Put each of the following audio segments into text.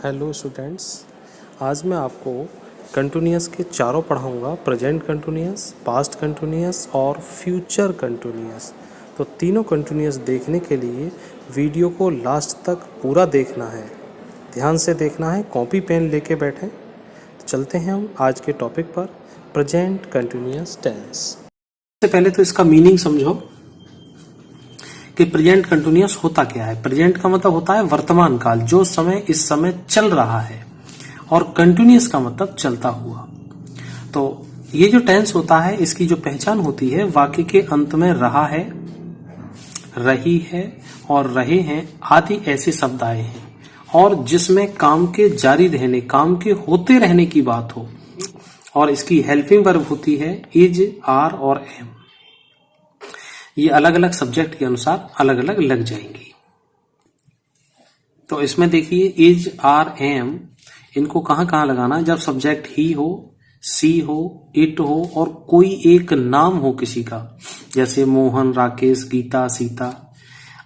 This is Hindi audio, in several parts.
हेलो स्टूडेंट्स, आज मैं आपको कंटिन्यूअस के चारों पढ़ाऊंगा। प्रेजेंट कंटिन्यूअस, पास्ट कंटिन्यूअस और फ्यूचर कंटिन्यूअस। तो तीनों कंटिन्यूअस देखने के लिए वीडियो को लास्ट तक पूरा देखना है, ध्यान से देखना है, कॉपी पेन लेके बैठें। तो चलते हैं हम आज के टॉपिक पर, प्रेजेंट कंटिन्यूअस टेंस। सबसे पहले तो इसका मीनिंग समझो कि प्रेजेंट कंटिन्यूअस होता क्या है। प्रेजेंट का मतलब होता है वर्तमान काल, जो समय इस समय चल रहा है, और कंटिन्यूअस का मतलब चलता हुआ। तो ये जो टेंस होता है, इसकी जो पहचान होती है, वाक्य के अंत में रहा है, रही है और रहे हैं आदि ऐसे शब्द आए हैं, और जिसमें काम के जारी रहने, काम के होते रहने की बात हो, और इसकी हेल्पिंग वर्ब होती है इज, आर और एम। ये अलग अलग सब्जेक्ट के अनुसार अलग अलग लग जाएंगी। तो इसमें देखिए इज, आर, एम, इनको कहां कहां लगाना है। जब सब्जेक्ट ही हो, सी हो, इट हो और कोई एक नाम हो किसी का, जैसे मोहन, राकेश, गीता, सीता।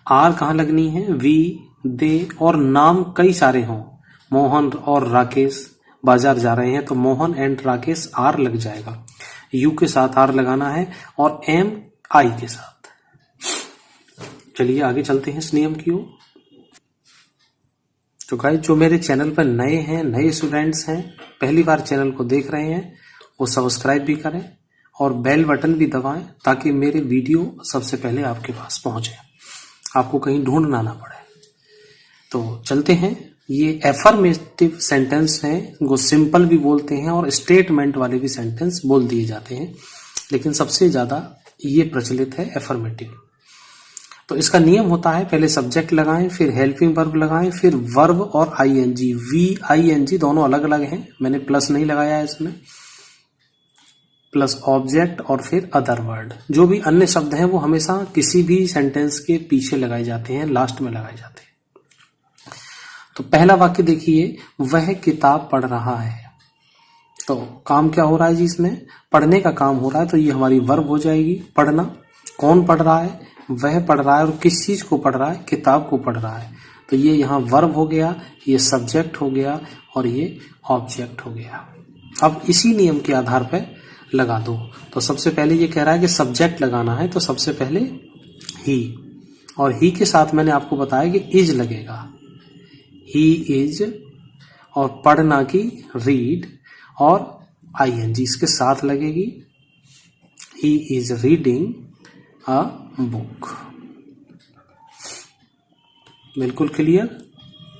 आर कहां लगनी है, वी, दे, और नाम कई सारे हों, मोहन और राकेश बाजार जा रहे हैं तो मोहन एंड राकेश आर लग जाएगा। यू के साथ आर लगाना है और एम आई के साथ। चलिए आगे चलते हैं इस नियम की ओर। तो गाइस, जो मेरे चैनल पर नए हैं, नए स्टूडेंट्स हैं, पहली बार चैनल को देख रहे हैं, वो सब्सक्राइब भी करें और बेल बटन भी दबाएं, ताकि मेरे वीडियो सबसे पहले आपके पास पहुंचे, आपको कहीं ढूंढना ना पड़े। तो चलते हैं। ये एफर्मेटिव सेंटेंस हैं, इनको सिंपल भी बोलते हैं और स्टेटमेंट वाले भी सेंटेंस बोल दिए जाते हैं, लेकिन सबसे ज्यादा ये प्रचलित है एफर्मेटिव। तो इसका नियम होता है, पहले सब्जेक्ट लगाएं, फिर हेल्पिंग वर्ब लगाएं, फिर वर्ब और आईएनजी। वी, आईएनजी दोनों अलग अलग हैं, मैंने प्लस नहीं लगाया है इसमें। प्लस ऑब्जेक्ट और फिर अदर वर्ड। जो भी अन्य शब्द हैं वो हमेशा किसी भी सेंटेंस के पीछे लगाए जाते हैं, लास्ट में लगाए जाते हैं। तो पहला वाक्य देखिए, वह किताब पढ़ रहा है। तो काम क्या हो रहा है जी, इसमें पढ़ने का काम हो रहा है, तो ये हमारी वर्ब हो जाएगी, पढ़ना। कौन पढ़ रहा है, वह पढ़ रहा है, और किस चीज को पढ़ रहा है, किताब को पढ़ रहा है। तो ये यहाँ वर्ब हो गया, ये सब्जेक्ट हो गया और ये ऑब्जेक्ट हो गया। अब इसी नियम के आधार पर लगा दो। तो सबसे पहले ये कह रहा है कि सब्जेक्ट लगाना है, तो सबसे पहले ही, और ही के साथ मैंने आपको बताया कि इज लगेगा, ही इज, और पढ़ना की रीड, और आईएनजी इसके साथ लगेगी, he is reading a book. बिल्कुल क्लियर,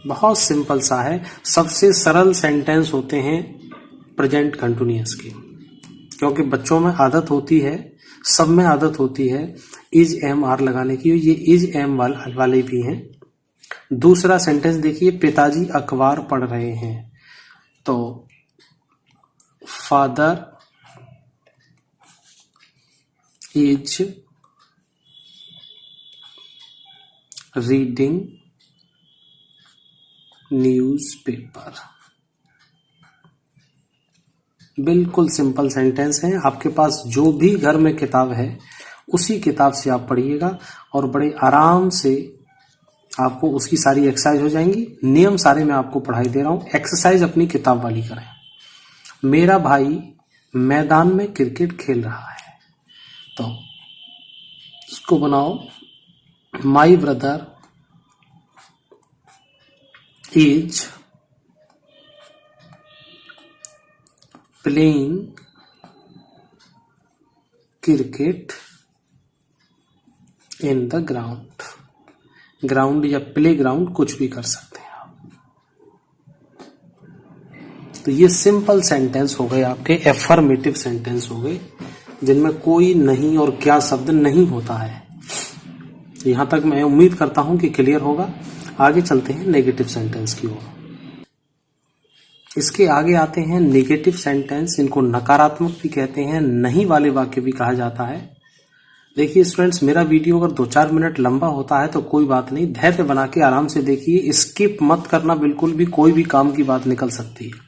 बहुत सिंपल सा है। सबसे सरल सेंटेंस होते हैं प्रेजेंट कंटिन्यूअस के, क्योंकि बच्चों में आदत होती है, सब में आदत होती है इज, एम, आर लगाने की। ये इज, एम वाले भी हैं। दूसरा सेंटेंस देखिए, पिताजी अखबार पढ़ रहे हैं। तो फादर इज रीडिंग न्यूज़पेपर। बिल्कुल सिंपल सेंटेंस है। आपके पास जो भी घर में किताब है, उसी किताब से आप पढ़िएगा और बड़े आराम से आपको उसकी सारी एक्सरसाइज हो जाएंगी। नियम सारे मैं आपको पढ़ाई दे रहा हूं, एक्सरसाइज अपनी किताब वाली करें। मेरा भाई मैदान में क्रिकेट खेल रहा है, तो इसको बनाओ, my brother is playing cricket in the ground. Ground या प्ले ग्राउंड कुछ भी कर सकते हैं आप। तो ये सिंपल सेंटेंस हो गए आपके, एफर्मेटिव सेंटेंस हो गए, जिनमें कोई नहीं और क्या शब्द नहीं होता है। यहां तक मैं उम्मीद करता हूं कि क्लियर होगा। आगे चलते हैं नेगेटिव सेंटेंस की ओर। इसके आगे आते हैं नेगेटिव सेंटेंस, इनको नकारात्मक भी कहते हैं, नहीं वाले वाक्य भी कहा जाता है। देखिए स्टूडेंट्स, मेरा वीडियो अगर 2-4 मिनट लंबा होता है तो कोई बात नहीं, धैर्य बना के आराम से देखिए, स्किप मत करना बिल्कुल भी, कोई भी काम की बात निकल सकती है।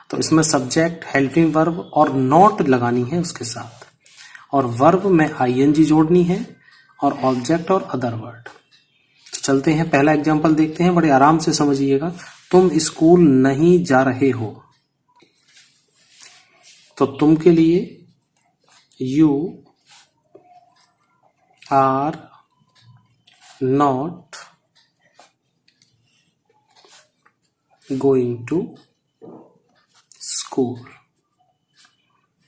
तो इसमें सब्जेक्ट, हेल्पिंग वर्ब और नॉट लगानी है उसके साथ, और वर्ब में आईएनजी जोड़नी है, और ऑब्जेक्ट और अदर वर्ड। चलते हैं, पहला एग्जांपल देखते हैं, बड़े आराम से समझिएगा। तुम स्कूल नहीं जा रहे हो, तो तुम के लिए you are not going to school.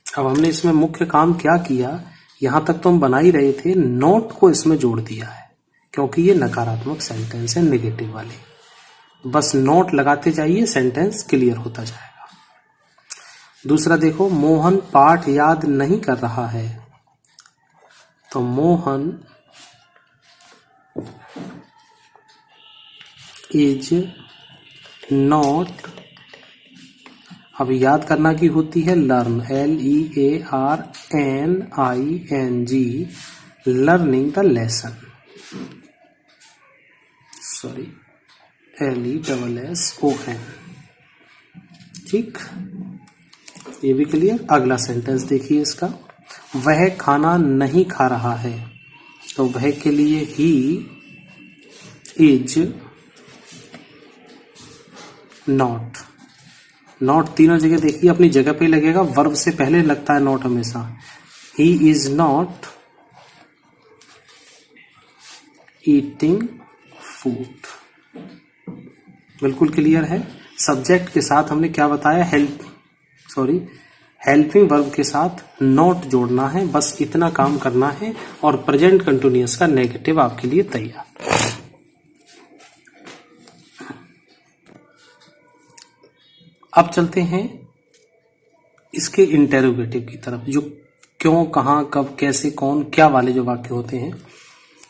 अब हमने इसमें मुख्य काम क्या किया, यहां तक तो हम बना ही रहे थे, नोट को इसमें जोड़ दिया है क्योंकि ये नकारात्मक सेंटेंस है, नेगेटिव वाले। बस नोट लगाते जाइए, सेंटेंस क्लियर होता जाएगा। दूसरा देखो, मोहन पाठ याद नहीं कर रहा है, तो मोहन इज नॉट, अब याद करना की होती है learn, LEARNING, learning the lesson, sorry LESSON। ठीक, ये भी क्लियर। अगला सेंटेंस देखिए इसका, वह खाना नहीं खा रहा है, तो वह के लिए ही इज नॉट। नॉट तीनों जगह देखिए अपनी जगह पे लगेगा, वर्ब से पहले लगता है नॉट हमेशा। He is not eating food, बिल्कुल क्लियर है। सब्जेक्ट के साथ हमने क्या बताया, हेल्पिंग वर्ब के साथ नॉट जोड़ना है, बस इतना काम करना है और प्रेजेंट कंटिन्यूअस का नेगेटिव आपके लिए तैयार। अब चलते हैं इसके इंटेरोगेटिव की तरफ, जो क्यों, कहां, कब, कैसे, कौन, क्या वाले जो वाक्य होते हैं।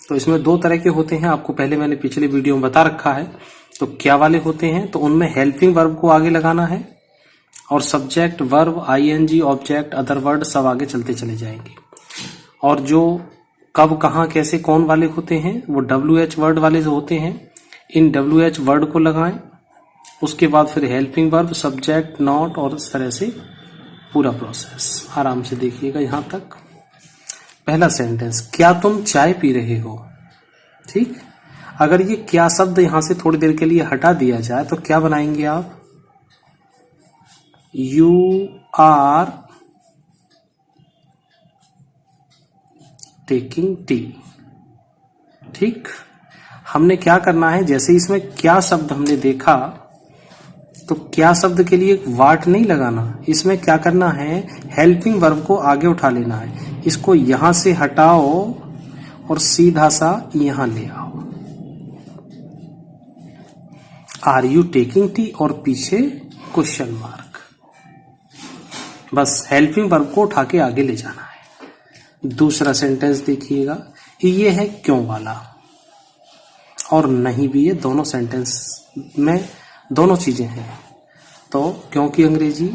तो इसमें दो तरह के होते हैं, आपको पहले मैंने पिछले वीडियो में बता रखा है। तो क्या वाले होते हैं, तो उनमें हेल्पिंग वर्ब को आगे लगाना है और subject, verb, ING, object, other word सब आगे चलते चले जाएंगे। और जो कब, कहां, कैसे, कौन वाले होते हैं, वो WH वर्ड वाले जो होते हैं, इन WH वर्ड को लगाएं, उसके बाद फिर हेल्पिंग वर्ब, सब्जेक्ट, नॉट, और इस तरह से पूरा प्रोसेस। आराम से देखिएगा यहां तक। पहला सेंटेंस, क्या तुम चाय पी रहे हो। ठीक, अगर ये क्या शब्द यहां से थोड़ी देर के लिए हटा दिया जाए तो क्या बनाएंगे आप, यू आर टेकिंग टी। ठीक, हमने क्या करना है, जैसे इसमें क्या शब्द हमने देखा, तो क्या शब्द के लिए वाट नहीं लगाना, इसमें क्या करना है, हेल्पिंग वर्ब को आगे उठा लेना है। इसको यहां से हटाओ और सीधा सा यहां ले आओ, आर यू टेकिंग टी, और पीछे क्वेश्चन मार्क। बस हेल्पिंग वर्ब को उठा के आगे ले जाना है। दूसरा सेंटेंस देखिएगा, ये है क्यों वाला और नहीं भी है, दोनों सेंटेंस में दोनों चीजें हैं। तो क्यों की अंग्रेजी,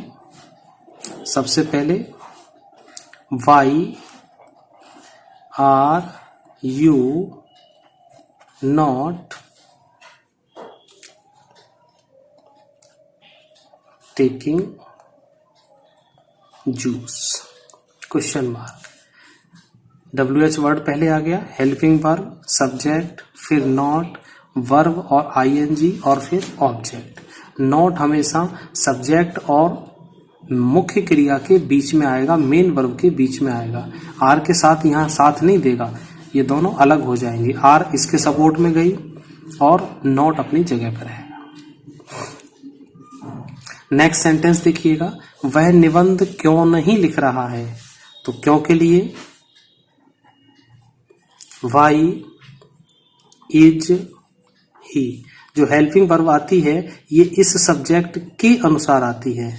सबसे पहले why are you not taking juice, question mark. WH word पहले आ गया, हेल्पिंग वर्ब, सब्जेक्ट, फिर नॉट, वर्ब और ING, और फिर ऑब्जेक्ट। नॉट हमेशा सब्जेक्ट और मुख्य क्रिया के बीच में आएगा, मेन वर्ब के बीच में आएगा, आर के साथ यहाँ साथ नहीं देगा, ये दोनों अलग हो जाएंगे। आर इसके सपोर्ट में गई और नॉट अपनी जगह पर रहेगा। नेक्स्ट सेंटेंस देखिएगा, वह निबंध क्यों नहीं लिख रहा है, तो क्यों के लिए वाई इज ही, जो हेल्पिंग वर्ब आती है ये इस सब्जेक्ट के अनुसार आती है,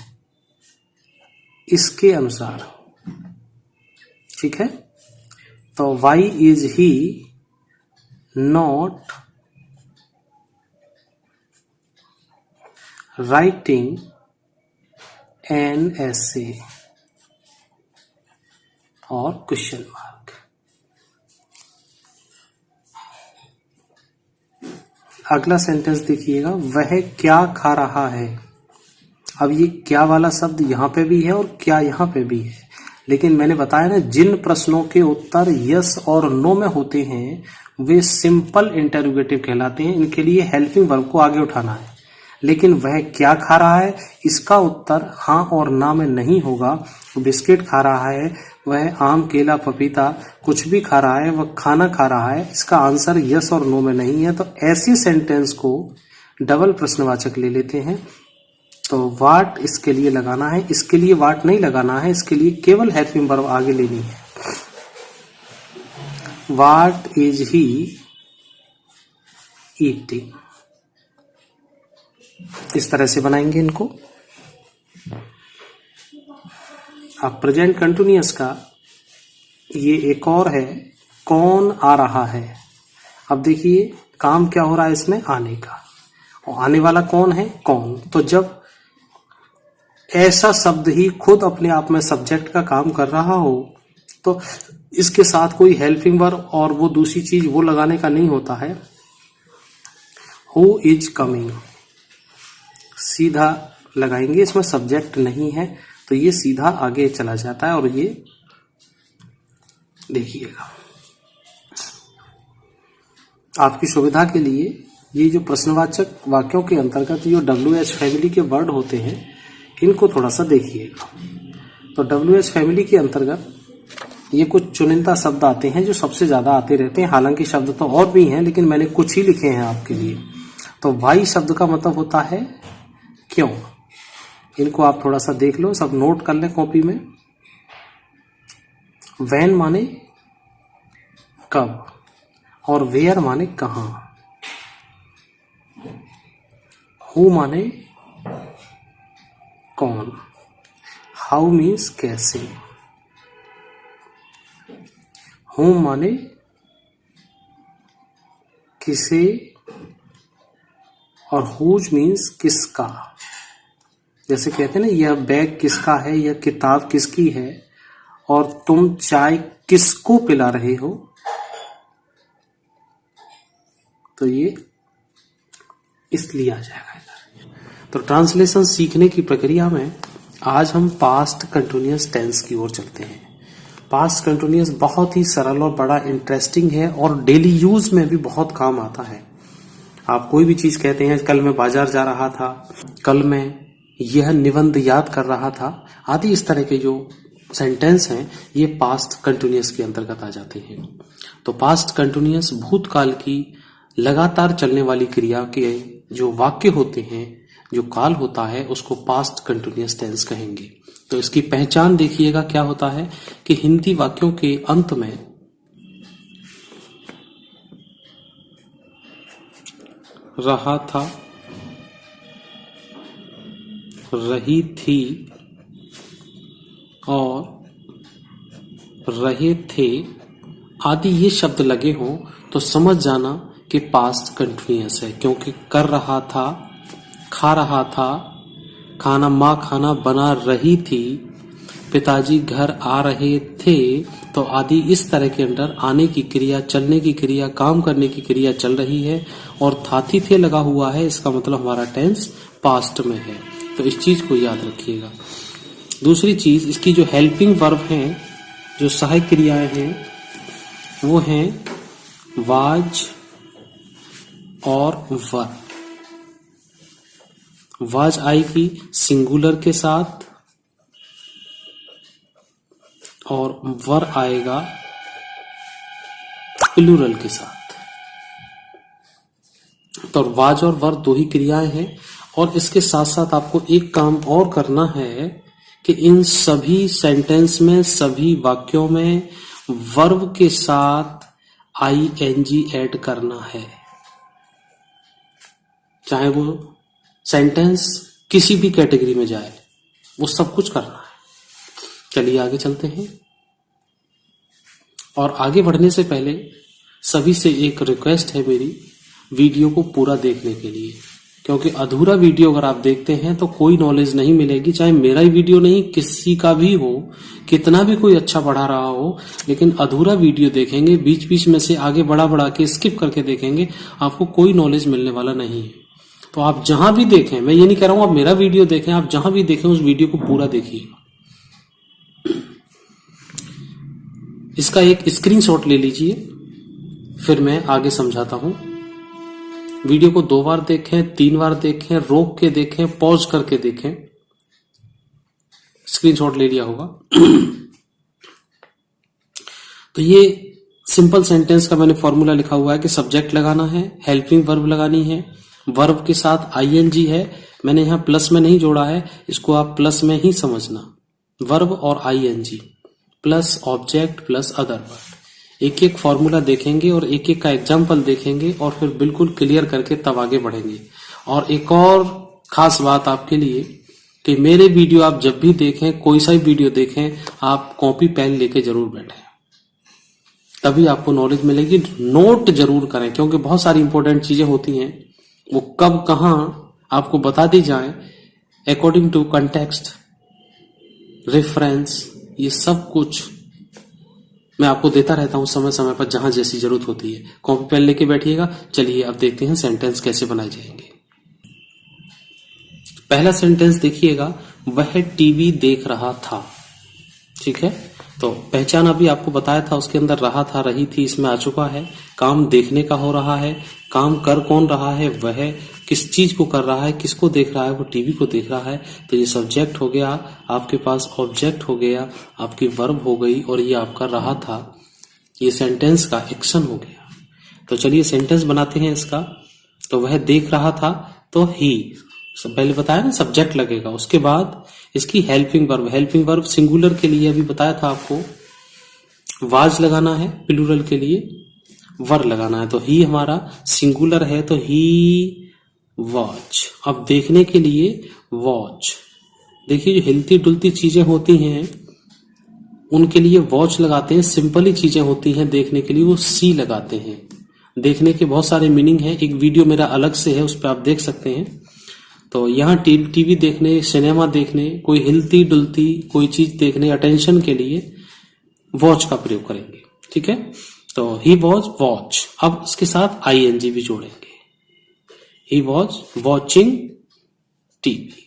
इसके अनुसार। ठीक है, तो why is he not writing an essay, और क्वेश्चन मार्क। अगला सेंटेंस देखिएगा, वह क्या खा रहा है। अब ये क्या वाला शब्द यहाँ पे भी है और क्या यहाँ पे भी है, लेकिन मैंने बताया ना, जिन प्रश्नों के उत्तर यस और नो में होते हैं वे सिंपल इंटरोगेटिव कहलाते हैं। इनके लिए हेल्पिंग वर्ब को आगे उठाना है। लेकिन वह क्या खा रहा है, इसका उत्तर हाँ और ना में नहीं होगा। बिस्किट खा रहा है, वह आम केला पपीता कुछ भी खा रहा है, वह खाना खा रहा है, इसका आंसर यस और नो में नहीं है। तो ऐसी सेंटेंस को डबल प्रश्नवाचक ले लेते हैं। तो वाट इसके लिए लगाना है, इसके लिए वाट नहीं लगाना है, इसके लिए केवल हेल्पिंग वर्ब आगे लेनी है। वाट इज ही ईटिंग, इस तरह से बनाएंगे इनको। अब प्रेजेंट कंटिन्यूअस का ये एक और है, कौन आ रहा है। अब देखिए काम क्या हो रहा है इसमें, आने का, और आने वाला कौन है, कौन। तो जब ऐसा शब्द ही खुद अपने आप में सब्जेक्ट का काम कर रहा हो तो इसके साथ कोई हेल्पिंग वर्ब और वो दूसरी चीज वो लगाने का नहीं होता है। हु इज कमिंग सीधा लगाएंगे, इसमें सब्जेक्ट नहीं है तो ये सीधा आगे चला जाता है। और ये देखिएगा आपकी सुविधा के लिए, ये जो प्रश्नवाचक वाक्यों के अंतर्गत जो WH फैमिली के वर्ड होते हैं इनको थोड़ा सा देखिएगा। तो WH फैमिली के अंतर्गत ये कुछ चुनिंदा शब्द आते हैं जो सबसे ज्यादा आते रहते हैं, हालांकि शब्द तो और भी हैं लेकिन मैंने कुछ ही लिखे हैं आपके लिए। तो वाई शब्द का मतलब होता है क्यों। इनको आप थोड़ा सा देख लो, सब नोट कर लें कॉपी में। वैन माने कब, और वेयर माने कहां। हु माने कौन, हाउ मीन्स कैसे, होम माने किसे, और हुज मीन्स किसका। जैसे कहते हैं ना, यह बैग किसका है, यह किताब किसकी है, और तुम चाय किसको पिला रहे हो। तो ये इसलिए आ जाएगा इधर। तो ट्रांसलेशन सीखने की प्रक्रिया में आज हम पास्ट कंटिन्यूअस टेंस की ओर चलते हैं। पास्ट कंटिन्यूअस बहुत ही सरल और बड़ा इंटरेस्टिंग है और डेली यूज में भी बहुत काम आता है। आप कोई भी चीज कहते हैं, कल मैं बाजार जा रहा था, कल मैं यह निबंध याद कर रहा था, आदि इस तरह के जो सेंटेंस हैं ये पास्ट कंटिन्यूअस के अंतर्गत आ जाते हैं। तो पास्ट कंटिन्यूअस भूतकाल की लगातार चलने वाली क्रिया के जो वाक्य होते हैं, जो काल होता है, उसको पास्ट कंटिन्यूअस टेंस कहेंगे। तो इसकी पहचान देखिएगा क्या होता है कि हिंदी वाक्यों के अंत में रहा था, रही थी और रहे थे आदि ये शब्द लगे हों तो समझ जाना कि पास्ट कंटिन्यूअस है, क्योंकि कर रहा था, खा रहा था, खाना माँ खाना बना रही थी, पिताजी घर आ रहे थे, तो आदि इस तरह के अंदर आने की क्रिया, चलने की क्रिया, काम करने की क्रिया चल रही है और थाथी थे लगा हुआ है, इसका मतलब हमारा टेंस पास्ट में है। तो इस चीज को याद रखिएगा। दूसरी चीज, इसकी जो हेल्पिंग वर्ब हैं, जो सहायक क्रियाएं हैं, वो हैं वाज और वर। वाज आएगी सिंगुलर के साथ और वर आएगा प्लूरल के साथ। तो वाज और वर दो ही क्रियाएं हैं और इसके साथ साथ आपको एक काम और करना है कि इन सभी सेंटेंस में, सभी वाक्यों में वर्ब के साथ आईएनजी ऐड करना है, चाहे वो सेंटेंस किसी भी कैटेगरी में जाए, वो सब कुछ करना है। चलिए आगे चलते हैं। और आगे बढ़ने से पहले सभी से एक रिक्वेस्ट है मेरी, वीडियो को पूरा देखने के लिए, क्योंकि अधूरा वीडियो अगर आप देखते हैं तो कोई नॉलेज नहीं मिलेगी। चाहे मेरा ही वीडियो नहीं, किसी का भी हो, कितना भी कोई अच्छा पढ़ा रहा हो, लेकिन अधूरा वीडियो देखेंगे, बीच बीच में से आगे बढ़ा के स्किप करके देखेंगे, आपको कोई नॉलेज मिलने वाला नहीं है। तो आप जहां भी देखें, मैं ये नहीं कह रहा हूं आप मेरा वीडियो देखें, आप जहां भी देखें उस वीडियो को पूरा देखिए। इसका एक स्क्रीनशॉट ले लीजिए, फिर मैं आगे समझाता हूं। वीडियो को 2 बार देखें, 3 बार देखें, रोक के देखें, पॉज करके देखें। स्क्रीनशॉट ले लिया होगा। तो ये सिंपल सेंटेंस का मैंने फॉर्मूला लिखा हुआ है कि सब्जेक्ट लगाना है, हेल्पिंग वर्ब लगानी है, वर्ब के साथ आईएनजी है। मैंने यहां प्लस में नहीं जोड़ा है, इसको आप प्लस में ही समझना। वर्ब और ING plus object plus other verb. एक एक फॉर्मूला देखेंगे और एक एक का एग्जाम्पल देखेंगे और फिर बिल्कुल क्लियर करके तब आगे बढ़ेंगे। और एक और खास बात आपके लिए कि मेरे वीडियो आप जब भी देखें, कोई सा भी वीडियो देखें, आप कॉपी पेन लेके जरूर बैठें, तभी आपको नॉलेज मिलेगी। नोट जरूर करें, क्योंकि बहुत सारी इंपॉर्टेंट चीजें होती हैं, वो कब कहां आपको बता दी जाए अकॉर्डिंग टू कंटेक्स्ट, रेफरेंस, ये सब कुछ मैं आपको देता रहता हूं समय समय पर जहां जैसी जरूरत होती है। कॉपी पेन लेके बैठिएगा। चलिए अब देखते हैं सेंटेंस कैसे बनाए जाएंगे। पहला सेंटेंस देखिएगा, वह टीवी देख रहा था। ठीक है, तो पहचान अभी आपको बताया था, उसके अंदर रहा था, रही थी, इसमें आ चुका है। काम देखने का हो रहा है। काम कर कौन रहा है? वह किस चीज को कर रहा है, किसको देख रहा है? वो टीवी को देख रहा है। तो ये सब्जेक्ट हो गया, आपके पास ऑब्जेक्ट हो गया, आपकी वर्ब हो गई, और ये आपका रहा था, ये सेंटेंस का एक्शन हो गया। तो चलिए सेंटेंस बनाते हैं इसका। तो वह देख रहा था, तो ही, पहले बताया ना सब्जेक्ट लगेगा, उसके बाद इसकी helping verb. Helping verb singular के लिए अभी बताया था आपको, वाज लगाना है, प्लूरल के लिए वर लगाना है। तो ही हमारा सिंगुलर है, तो ही वॉच। अब देखने के लिए वॉच। देखिए जो हिलती डुलती चीजें होती हैं उनके लिए वॉच लगाते हैं, सिंपल ही चीजें होती हैं देखने के लिए वो सी लगाते हैं। देखने के बहुत सारे मीनिंग है, एक वीडियो मेरा अलग से है, उस पर आप देख सकते हैं। तो यहाँ टीवी देखने, सिनेमा देखने, कोई हिलती डुलती कोई चीज देखने, अटेंशन के लिए वॉच का प्रयोग करेंगे। ठीक है, तो ही वॉज वॉच। अब इसके साथ आईएनजी भी जोड़ेंगे, ही वॉज वॉचिंग टीवी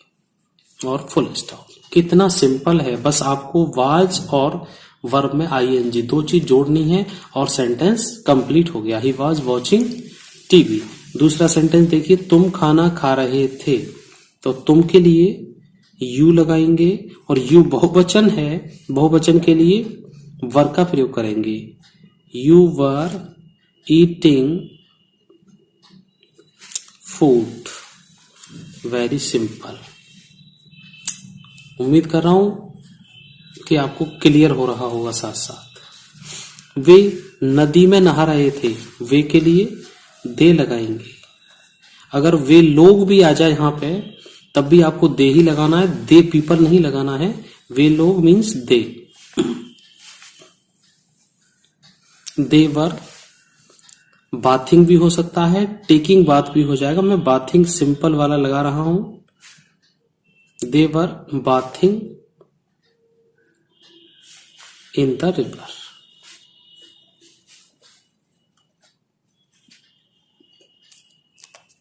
और फुल स्टॉप। कितना सिंपल है, बस आपको वाज और वर्ब में आईएनजी दो चीज जोड़नी है और सेंटेंस कंप्लीट हो गया। He was watching TV. दूसरा सेंटेंस देखिए, तुम खाना खा रहे थे। तो तुम के लिए यू लगाएंगे और यू बहुवचन है, बहुवचन के लिए वर का प्रयोग करेंगे। You were eating food. Very simple. उम्मीद कर रहा हूं कि आपको क्लियर हो रहा होगा। साथ साथ वे नदी में नहा रहे थे, वे के लिए दे लगाएंगे। अगर वे लोग भी आ जाए यहां पे तब भी आपको दे ही लगाना है, दे पीपल नहीं लगाना है। वे लोग means they. They were bathing भी हो सकता है, टेकिंग बाथ भी हो जाएगा। मैं बाथिंग सिंपल वाला लगा रहा हूं। They were bathing in the river.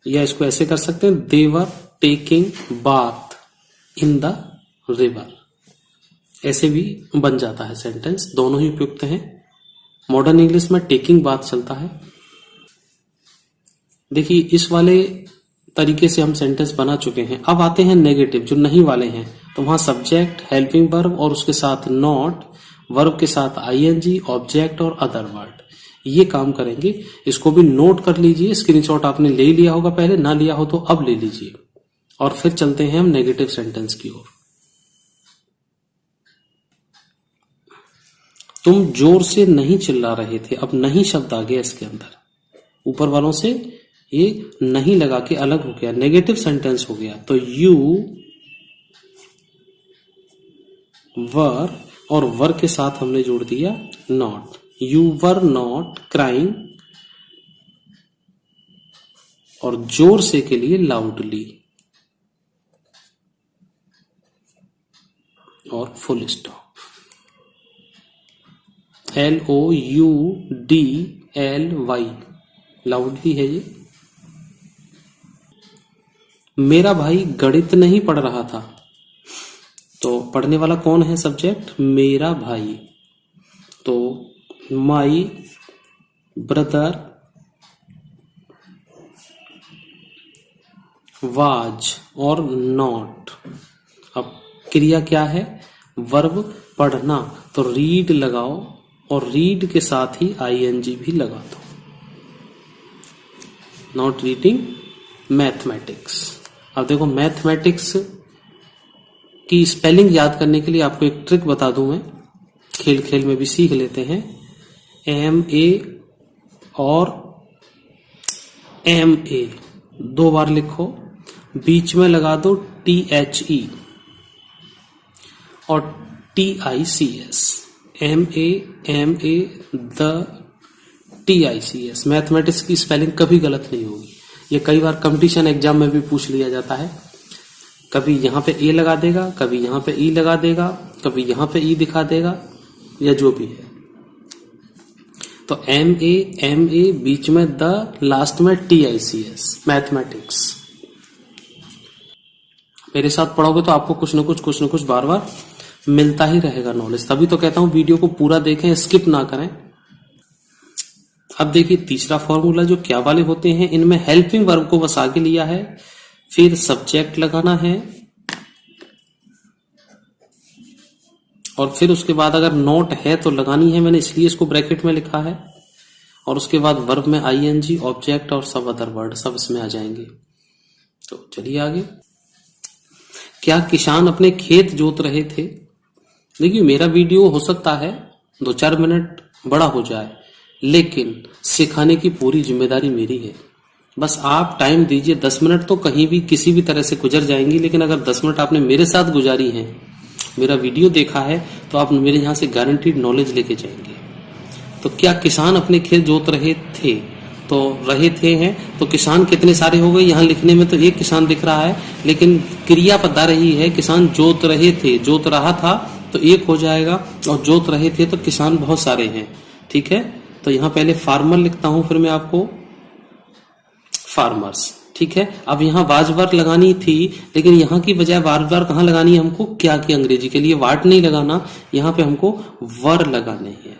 या इसको ऐसे कर सकते हैं, they were taking bath in the river. ऐसे भी बन जाता है सेंटेंस, दोनों ही उपयुक्त हैं। मॉडर्न इंग्लिश में टेकिंग बाथ चलता है। देखिए इस वाले तरीके से हम सेंटेंस बना चुके हैं। अब आते हैं नेगेटिव, जो नहीं वाले हैं। तो वहां सब्जेक्ट, हेल्पिंग वर्ब और उसके साथ नॉट, वर्ब के साथ आईएनजी, ऑब्जेक्ट और अदर वर्ड, ये काम करेंगे। इसको भी नोट कर लीजिए। स्क्रीनशॉट आपने ले लिया होगा पहले, ना लिया हो तो अब ले लीजिए। और फिर चलते हैं हम नेगेटिव सेंटेंस की ओर। तुम जोर से नहीं चिल्ला रहे थे। अब नहीं शब्द आ गया इसके अंदर, ऊपर वालों से ये नहीं लगा के अलग हो गया, नेगेटिव सेंटेंस हो गया। तो यू वर और वर के साथ हमने जोड़ दिया not. You were not crying और जोर से के लिए लाउडली और फुल स्टॉप। LOUDLY, लाउडली है ये। मेरा भाई गणित नहीं पढ़ रहा था। तो पढ़ने वाला कौन है? सब्जेक्ट मेरा भाई। तो माई ब्रदर वाज और नॉट। अब क्रिया क्या है? वर्ब पढ़ना, तो रीड लगाओ और रीड के साथ ही आईएनजी भी लगा दो। Not reading mathematics. अब देखो मैथमेटिक्स की स्पेलिंग याद करने के लिए आपको एक ट्रिक बता दूं मैं, खेल खेल में भी सीख लेते हैं। MA और MA 2 बार लिखो, बीच में लगा दो THE और TICS। MA the TICS। Mathematics की स्पेलिंग कभी गलत नहीं होगी। ये कई बार कंपटीशन एग्जाम में भी पूछ लिया जाता है। कभी यहां पे ए लगा देगा, कभी यहां पे ई लगा देगा, कभी यहां पे ई दिखा देगा, या जो भी है। तो MA बीच में द, लास्ट में TICS। मैथमेटिक्स मेरे साथ पढ़ोगे तो आपको कुछ न कुछ बार बार मिलता ही रहेगा नॉलेज। तभी तो कहता हूं वीडियो को पूरा देखें, स्किप ना करें। अब देखिए तीसरा फॉर्मूला जो क्या वाले होते हैं, इनमें हेल्पिंग वर्ब को बस आगे लिया है, फिर सब्जेक्ट लगाना है और फिर उसके बाद अगर नोट है तो लगानी है, मैंने इसलिए इसको ब्रैकेट में लिखा है। और उसके बाद वर्ब में आईएनजी, ऑब्जेक्ट और सब अदर वर्ड सब इसमें आ जाएंगे। तो चलिए आगे। क्या किसान अपने खेत जोत रहे थे? देखिए मेरा वीडियो हो सकता है 2-4 मिनट बड़ा हो जाए, लेकिन सिखाने की पूरी जिम्मेदारी मेरी है। बस आप टाइम दीजिए, 10 मिनट तो कहीं भी किसी भी तरह से गुजर जाएंगी, लेकिन अगर 10 मिनट आपने मेरे साथ गुजारी है, मेरा वीडियो देखा है, तो आप मेरे यहां से गारंटीड नॉलेज लेके जाएंगे। तो क्या किसान अपने खेत जोत रहे थे? तो रहे थे हैं, तो किसान कितने सारे हो गए? यहाँ लिखने में तो एक किसान दिख रहा है, लेकिन क्रिया बता रही है किसान जोत रहे थे। जोत रहा था तो एक हो जाएगा, और जोत रहे थे तो किसान बहुत सारे हैं। ठीक है, तो यहाँ पहले फार्मर लिखता हूं, फिर मैं आपको फार्मर्स। ठीक है, अब यहाँ वाजवर लगानी थी, लेकिन यहाँ की बजाय वाजवर कहाँ लगानी है हमको? क्या की अंग्रेजी के लिए वाट नहीं लगाना, यहाँ पे हमको वर लगाने हैं।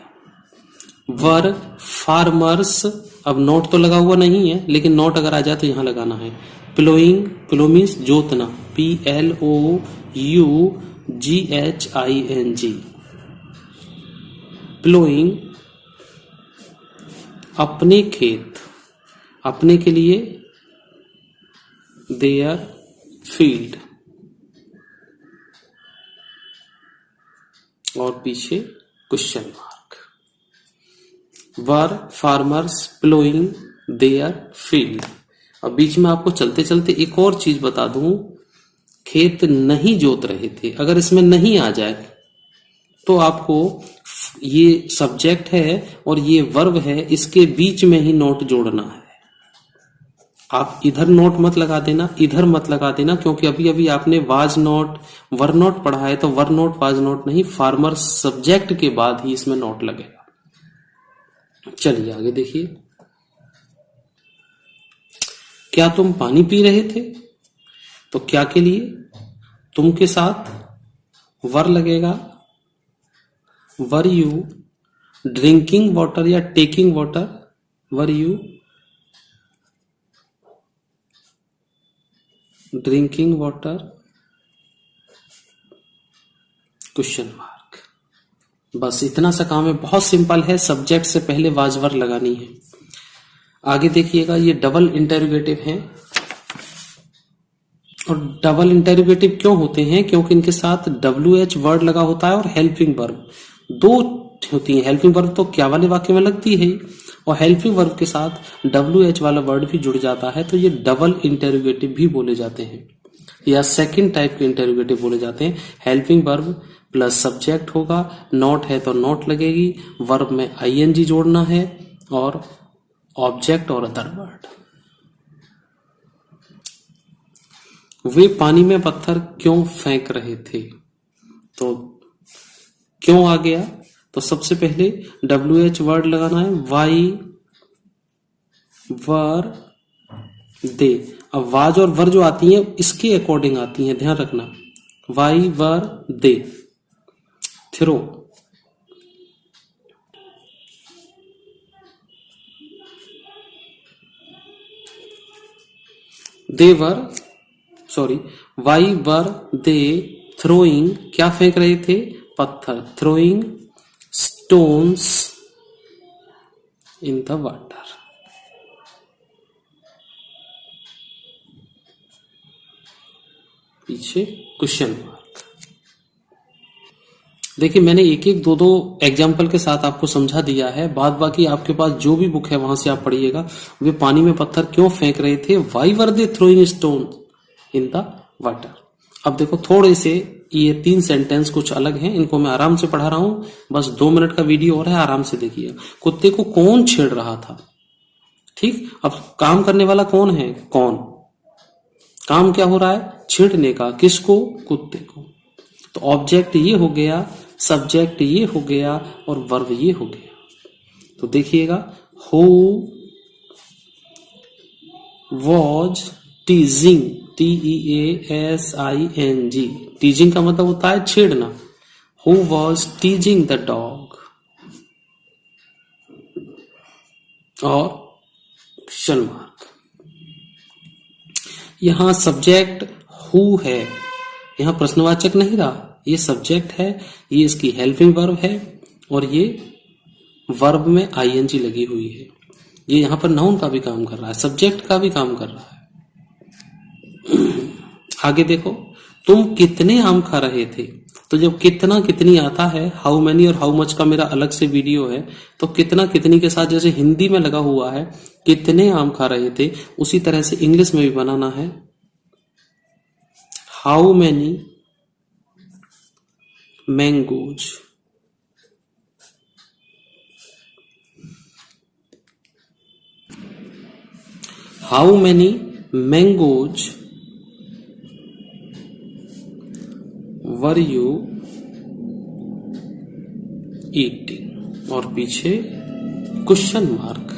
Were farmers. अब नोट तो लगा हुआ नहीं है, लेकिन नोट अगर आ जाए तो यहां लगाना है। प्लोइंग, प्लो मीन्स जोतना, PLOUGHING। प्लोइंग अपने खेत, अपने के लिए देयर फील्ड, और पीछे question mark. Were farmers ploughing their field. अब बीच में आपको चलते चलते एक और चीज बता दूं, खेत नहीं जोत रहे थे, अगर इसमें नहीं आ जाए तो आपको ये सब्जेक्ट है और ये वर्ब है, इसके बीच में ही नोट जोड़ना है। आप इधर नोट मत लगा देना, इधर मत लगा देना, क्योंकि अभी अभी आपने वाज नोट वर नोट पढ़ा है, तो वर नोट वाज नोट नहीं, फार्मर सब्जेक्ट के बाद ही इसमें नोट लगेगा। चलिए आगे देखिए। क्या तुम पानी पी रहे थे? तो क्या के लिए? तुम के साथ वर लगेगा। वर यू ड्रिंकिंग वाटर या taking water? Were you drinking water? Question mark. बस इतना सा काम है, बहुत सिंपल है। सब्जेक्ट से पहले वाजवर लगानी है। आगे देखिएगा, ये डबल इंटेरोगेटिव हैं, और डबल इंटेरोगेटिव क्यों होते हैं? क्योंकि इनके साथ WH वर्ड लगा होता है और हेल्पिंग वर्ब दो होती है। हेल्पिंग वर्ब तो क्या वाले वाक्य में लगती है, और हेल्पिंग वर्ब के साथ WH वाला वर्ड भी जुड़ जाता है, तो ये डबल इंटेरोगेटिव भी बोले जाते हैं, या सेकंड टाइप के इंटेरोगेटिव बोले जाते हैं। हेल्पिंग वर्ब प्लस सब्जेक्ट होगा, नॉट है तो नॉट लगेगी, वर्ब में ING जोड़ना है, और ऑब्जेक्ट और अदर वर्ड। वे पानी में पत्थर क्यों फेंक रहे थे? तो क्यों आ गया? तो सबसे पहले WH वर्ड लगाना है, वाई वर दे। अब वाज और वर जो आती हैं इसके अकॉर्डिंग आती हैं, ध्यान रखना। Why were they throw. देवर sorry, why were they throwing, क्या फेंक रहे थे? पत्थर। Throwing stones in the water. पीछे क्वेश्चन मार्क। देखिए मैंने एक एक दो दो एग्जाम्पल के साथ आपको समझा दिया है, बाद बाकी आपके पास जो भी बुक है वहां से आप पढ़िएगा। वे पानी में पत्थर क्यों फेंक रहे थे? Y were they throwing stone in the water. अब देखो थोड़े से ये 3 सेंटेंस कुछ अलग हैं, इनको मैं आराम से पढ़ा रहा हूं, बस 2 मिनट का वीडियो हो रहा है, आराम से देखिए। कुत्ते को कौन छेड़ रहा था? ठीक, अब काम करने वाला कौन है? कौन। काम क्या हो रहा है? छेड़ने का। किसको? कुत्ते को। तो ऑब्जेक्ट ये हो गया, सब्जेक्ट ये हो गया और वर्ब ये हो गया। तो देखिएगा, who was teasing, TEASING, teasing का मतलब होता है छेड़ना। Who was teasing the dog. और क्वेश्चन मार्क। यहां सब्जेक्ट हु है, यहां प्रश्नवाचक नहीं रहा, ये सब्जेक्ट है, ये इसकी हेल्पिंग वर्ब है और ये वर्ब में ING लगी हुई है। ये यहां पर नाउन का भी काम कर रहा है, सब्जेक्ट का भी काम कर रहा है। आगे देखो, तुम कितने आम खा रहे थे? तो जब कितना कितनी आता है, हाउ मैनी और हाउ मच का मेरा अलग से वीडियो है, तो कितना कितनी के साथ जैसे हिंदी में लगा हुआ है कितने आम खा रहे थे, उसी तरह से इंग्लिश में भी बनाना है। How many mangoes, how many mangoes were you eating, और पीछे क्वेश्चन मार्क।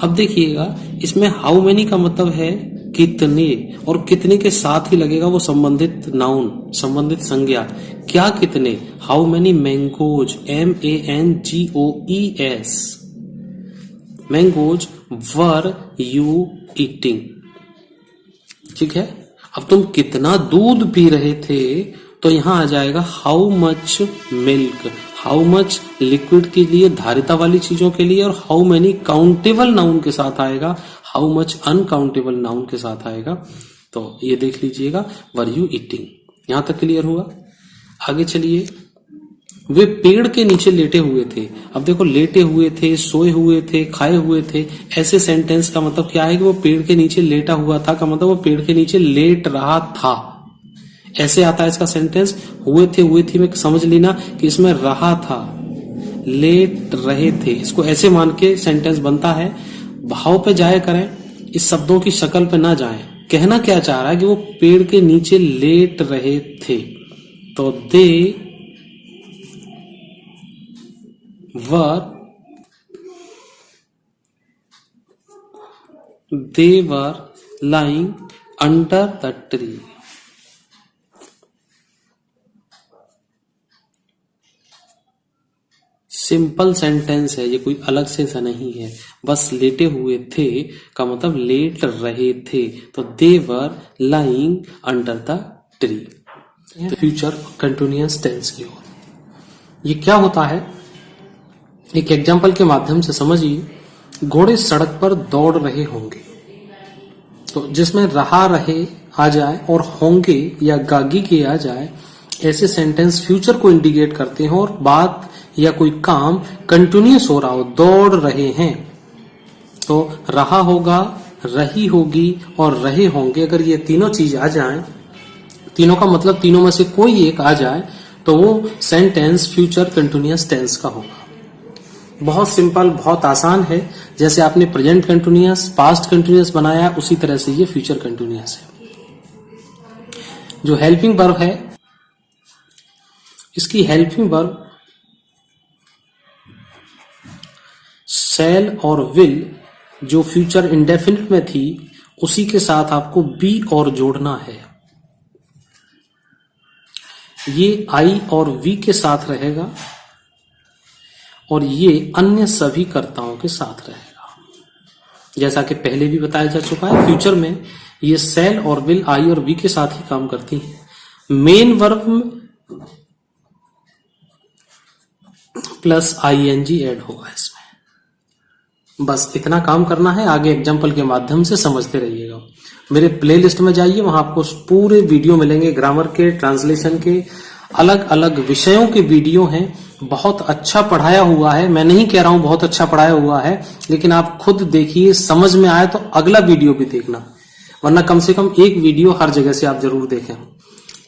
अब देखिएगा, इसमें हाउ मैनी का मतलब है कितने, और कितने के साथ ही लगेगा वो संबंधित नाउन, संबंधित संज्ञा। क्या कितने? How many mangoes, MANGOES, mangoes were you eating. ठीक है, अब तुम कितना दूध पी रहे थे, तो यहां आ जाएगा how much milk. How much liquid के लिए, धारिता वाली चीजों के लिए, और हाउ मैनी काउंटेबल नाउन के साथ आएगा, हाउ मच अनकाउंटेबल नाउन के साथ आएगा। तो ये देख लीजिएगा, वर यू ईटिंग। यहां तक क्लियर हुआ? आगे चलिए, वे पेड़ के नीचे लेटे हुए थे। अब देखो, लेटे हुए थे, सोए हुए थे, खाए हुए थे, ऐसे सेंटेंस का मतलब क्या है कि वो पेड़ के नीचे लेटा हुआ था, का मतलब वो पेड़ के नीचे लेट रहा था। ऐसे आता है इसका सेंटेंस। हुए थे में समझ लेना कि इसमें रहा था, लेट रहे थे, इसको ऐसे मान के सेंटेंस बनता है। भाव पे जाया करें, इस शब्दों की शक्ल पे ना जाएं। कहना क्या चाह रहा है कि वो पेड़ के नीचे लेट रहे थे, तो they were lying under the tree. Simple sentence है ये, कोई अलग से सा नहीं है, बस लेटे हुए थे का मतलब लेट रहे थे, तो they were lying under the tree. Future continuous tense की ओर, ये क्या होता है एक एग्जाम्पल के माध्यम से समझिए। घोड़े सड़क पर दौड़ रहे होंगे, तो जिसमें रहा रहे आ जाए और होंगे या गागी के आ जाए, ऐसे सेंटेंस फ्यूचर को इंडिकेट करते हैं और बात या कोई काम कंटिन्यूअस हो रहा हो, दौड़ रहे हैं। तो रहा होगा, रही होगी और रहे होंगे, अगर ये तीनों चीज आ जाएं, तीनों का मतलब तीनों में से कोई एक आ जाए, तो वो सेंटेंस फ्यूचर कंटिन्यूअस टेंस का होगा। बहुत सिंपल, बहुत आसान है। जैसे आपने प्रेजेंट कंटिन्यूअस, पास्ट कंटिन्यूअस बनाया, उसी तरह से ये फ्यूचर कंटिन्यूअस है। जो हेल्पिंग वर्ब है, इसकी हेल्पिंग वर्ब शैल और विल, जो फ्यूचर इंडेफिनिट में थी, उसी के साथ आपको बी और जोड़ना है। ये आई और वी के साथ रहेगा और ये अन्य सभी कर्ताओं के साथ रहेगा। जैसा कि पहले भी बताया जा चुका है, फ्यूचर में ये शैल और विल आई और वी के साथ ही काम करती है। Main verb plus ING add होगा इसमें। बस इतना काम करना है, आगे एग्जाम्पल के माध्यम से समझते रहिएगा। मेरे प्लेलिस्ट में जाइए, वहां आपको पूरे वीडियो मिलेंगे, ग्रामर के, ट्रांसलेशन के, अलग अलग विषयों के वीडियो हैं। बहुत अच्छा पढ़ाया हुआ है, मैं नहीं कह रहा हूं बहुत अच्छा पढ़ाया हुआ है, लेकिन आप खुद देखिए, समझ में आए तो अगला वीडियो भी देखना, वरना कम से कम एक वीडियो हर जगह से आप जरूर देखें।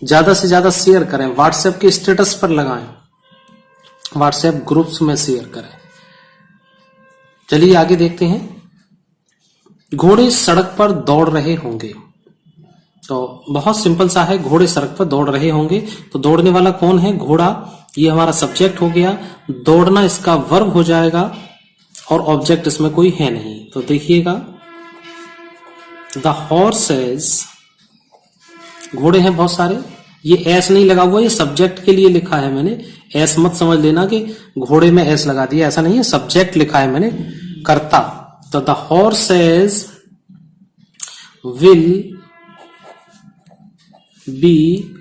ज्यादा से ज्यादा शेयर करें, व्हाट्सएप के स्टेटस पर लगाएं, व्हाट्सएप ग्रुप्स में शेयर करें। चलिए आगे देखते हैं। घोड़े सड़क पर दौड़ रहे होंगे, तो बहुत सिंपल सा है, घोड़े सड़क पर दौड़ रहे होंगे, तो दौड़ने वाला कौन है? घोड़ा। ये हमारा सब्जेक्ट हो गया। दौड़ना इसका वर्ब हो जाएगा और ऑब्जेक्ट इसमें कोई है नहीं। तो देखिएगा, द हॉर्सेस, घोड़े हैं बहुत सारे, ये एस नहीं लगा हुआ, ये सब्जेक्ट के लिए लिखा है मैंने। एस मत समझ लेना कि घोड़े में एस लगा दिया, ऐसा नहीं है, सब्जेक्ट लिखा है मैंने, कर्ता। तो the horses will be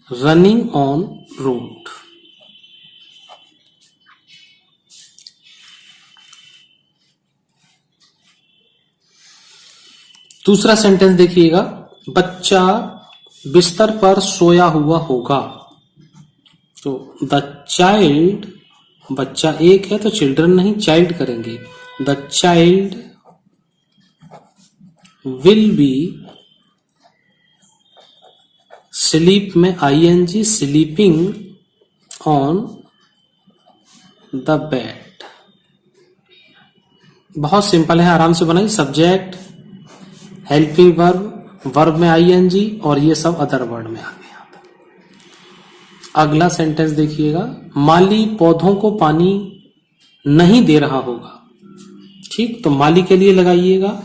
running on road. दूसरा सेंटेंस देखिएगा, बच्चा बिस्तर पर सोया हुआ होगा। तो द चाइल्ड, बच्चा एक है तो चिल्ड्रन नहीं चाइल्ड करेंगे। The child will be, sleep में ING, sleeping on the bed. बहुत सिंपल है, आराम से बनाइए। सब्जेक्ट, हेल्पिंग वर्ब, वर्ब में आईएनजी, और ये सब अदर वर्ड में आ गया। अगला सेंटेंस देखिएगा, माली पौधों को पानी नहीं दे रहा होगा। ठीक, तो माली के लिए लगाइएगा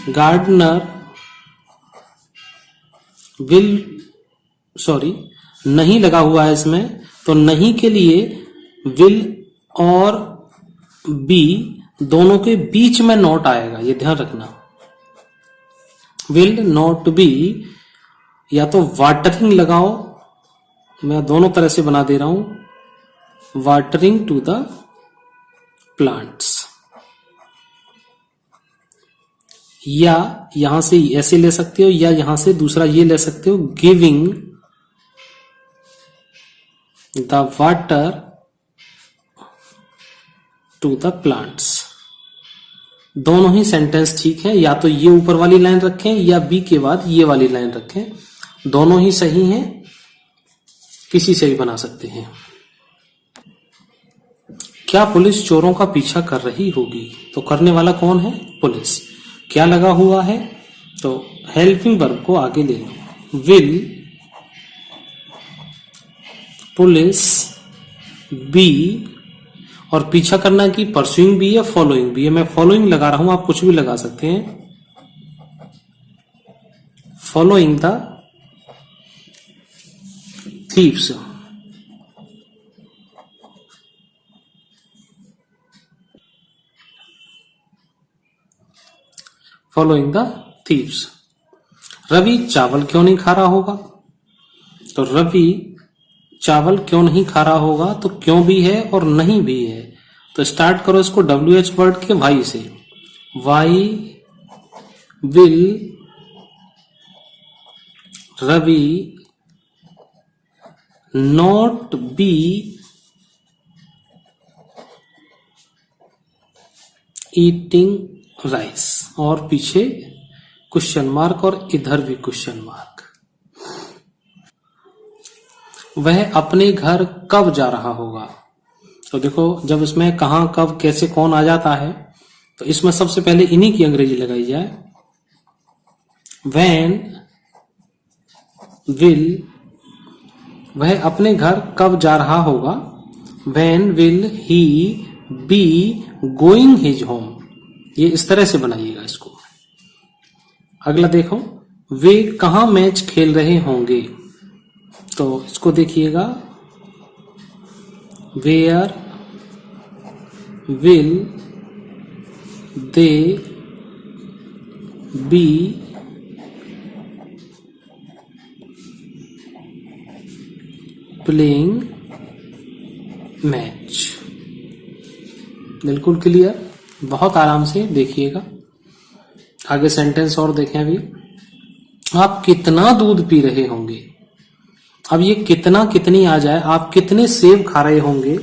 गार्डनर विल, सॉरी नहीं लगा हुआ है इसमें, तो नहीं के लिए विल और बी दोनों के बीच में नॉट आएगा, ये ध्यान रखना। विल नॉट बी, या तो वाटरिंग लगाओ, मैं दोनों तरह से बना दे रहा हूं, वाटरिंग टू द प्लांट्स, या यहां से ऐसे ले सकते हो, या यहां से दूसरा ये ले सकते हो, giving the water to the plants. दोनों ही सेंटेंस ठीक है, या तो ये ऊपर वाली लाइन रखें या बी के बाद ये वाली लाइन रखें, दोनों ही सही हैं, किसी से भी बना सकते हैं। क्या पुलिस चोरों का पीछा कर रही होगी? तो करने वाला कौन है? पुलिस। क्या लगा हुआ है? तो हेल्पिंग वर्ब को आगे ले लो, विल पुलिस बी, और पीछा करना की परस्यूइंग भी है, फॉलोइंग भी है। मैं फॉलोइंग लगा रहा हूं, आप कुछ भी लगा सकते हैं। Following the thieves, following the thieves. Ravi चावल क्यों नहीं खा रहा होगा? तो रवि चावल क्यों नहीं खा रहा होगा, तो क्यों भी है और नहीं भी है। तो स्टार्ट करो इसको WH वर्ड के वाई से। Why will Ravi not be eating rice, और पीछे क्वेश्चन मार्क और इधर भी क्वेश्चन मार्क। वह अपने घर कब जा रहा होगा? तो देखो, जब इसमें कहां, कब, कैसे, कौन आ जाता है, तो इसमें सबसे पहले इन्हीं की अंग्रेजी लगाई जाए। When will, वह अपने घर कब जा रहा होगा। When will he be going his home, ये इस तरह से बनाइएगा इसको। अगला देखो, वे कहां मैच खेल रहे होंगे, तो इसको देखिएगा, where will they be playing match? बिल्कुल क्लियर, बहुत आराम से देखिएगा। आगे सेंटेंस और देखें। अभी आप कितना दूध पी रहे होंगे। अब ये कितना कितनी आ जाए, आप कितने सेब खा रहे होंगे,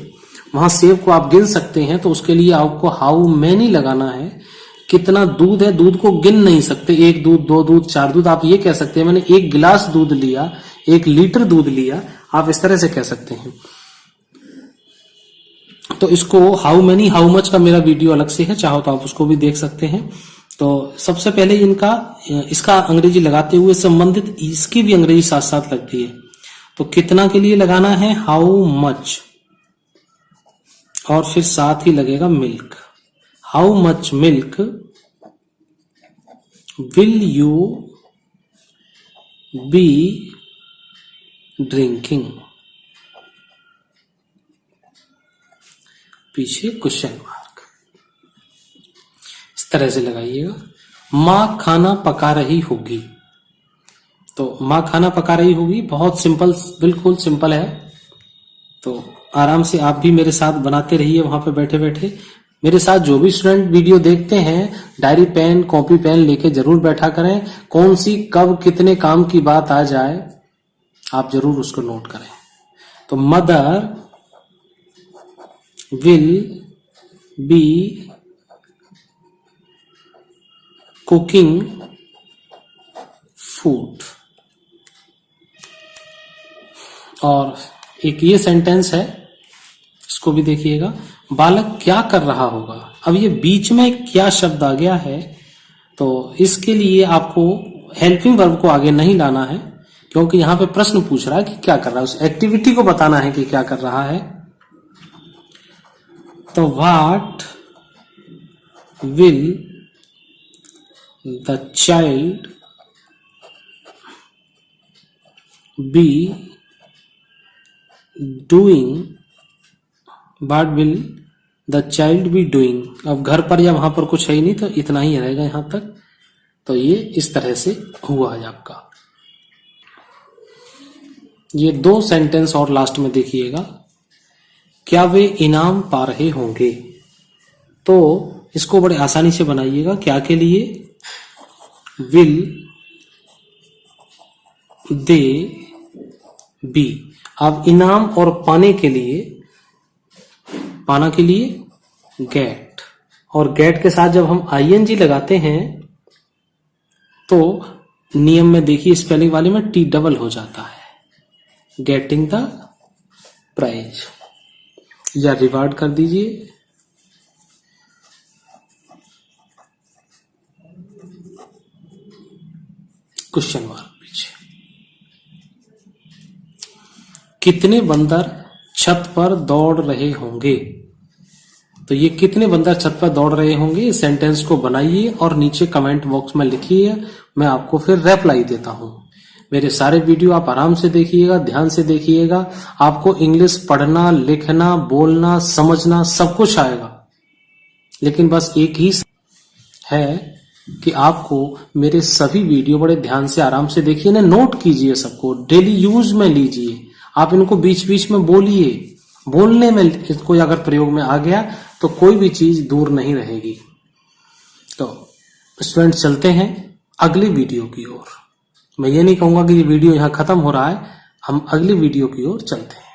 वहां सेब को आप गिन सकते हैं, तो उसके लिए आपको हाउ मैनी लगाना है। कितना दूध है, दूध को गिन नहीं सकते, 1 दूध 2 दूध 4 दूध। आप ये कह सकते हैं मैंने 1 गिलास दूध लिया, 1 लीटर दूध लिया, आप इस तरह से कह सकते हैं। तो इसको हाउ मैनी हाउ मच का मेरा वीडियो अलग से है, चाहो तो आप उसको भी देख सकते हैं। तो सबसे पहले इसका अंग्रेजी लगाते हुए संबंधित इसकी भी अंग्रेजी साथ साथ लगती है। तो कितना के लिए लगाना है हाउ मच, और फिर साथ ही लगेगा milk. How much milk will you be drinking, पीछे क्वेश्चन मार्क, इस तरह से लगाइएगा। माँ खाना पका रही होगी, तो माँ खाना पका रही होगी, बहुत सिंपल, बिल्कुल सिंपल है। तो आराम से आप भी मेरे साथ बनाते रहिए, वहां पे बैठे बैठे। मेरे साथ जो भी स्टूडेंट वीडियो देखते हैं, डायरी पेन कॉपी पेन लेके जरूर बैठा करें। कौन सी कब कितने काम की बात आ जाए आप जरूर उसको नोट करें। तो mother will be cooking food. और एक ये सेंटेंस है, इसको भी देखिएगा। बालक क्या कर रहा होगा। अब ये बीच में क्या शब्द आ गया है, तो इसके लिए आपको हेल्पिंग वर्ब को आगे नहीं लाना है, क्योंकि यहां पे प्रश्न पूछ रहा है कि क्या कर रहा है, उस एक्टिविटी को बताना है कि क्या कर रहा है। तो what will the child be doing, what will the child be doing. अब घर पर या वहां पर कुछ है ही नहीं, तो इतना ही रहेगा यहां तक। तो ये इस तरह से हुआ है आपका। ये 2 सेंटेंस और लास्ट में देखिएगा। क्या वे इनाम पा रहे होंगे, तो इसको बड़े आसानी से बनाइएगा। क्या के लिए विल दे बी। अब इनाम और पाने के लिए, पाना के लिए गेट, और गेट के साथ जब हम आईएनजी लगाते हैं तो नियम में देखिए स्पेलिंग वाले में टी डबल हो जाता है, गेटिंग द प्राइज, या रिवार्ड कर दीजिए। क्वेश्चन मार्क पीछे। कितने बंदर छत पर दौड़ रहे होंगे। तो ये कितने बंदर छत पर दौड़ रहे होंगे, इस सेंटेंस को बनाइए और नीचे कमेंट बॉक्स में लिखिए, मैं आपको फिर रिप्लाई देता हूं। मेरे सारे वीडियो आप आराम से देखिएगा, ध्यान से देखिएगा। आपको इंग्लिश पढ़ना, लिखना, बोलना, समझना सब कुछ आएगा, लेकिन बस एक ही है कि आपको मेरे सभी वीडियो बड़े ध्यान से आराम से देखिए ना, नोट कीजिए, सबको डेली यूज में लीजिए। आप इनको बीच बीच में बोलिए, बोलने में कोई अगर प्रयोग में आ गया तो कोई भी चीज दूर नहीं रहेगी। तो स्टूडेंट चलते हैं अगली वीडियो की ओर। मैं ये नहीं कहूंगा कि ये वीडियो यहां खत्म हो रहा है, हम अगली वीडियो की ओर चलते हैं।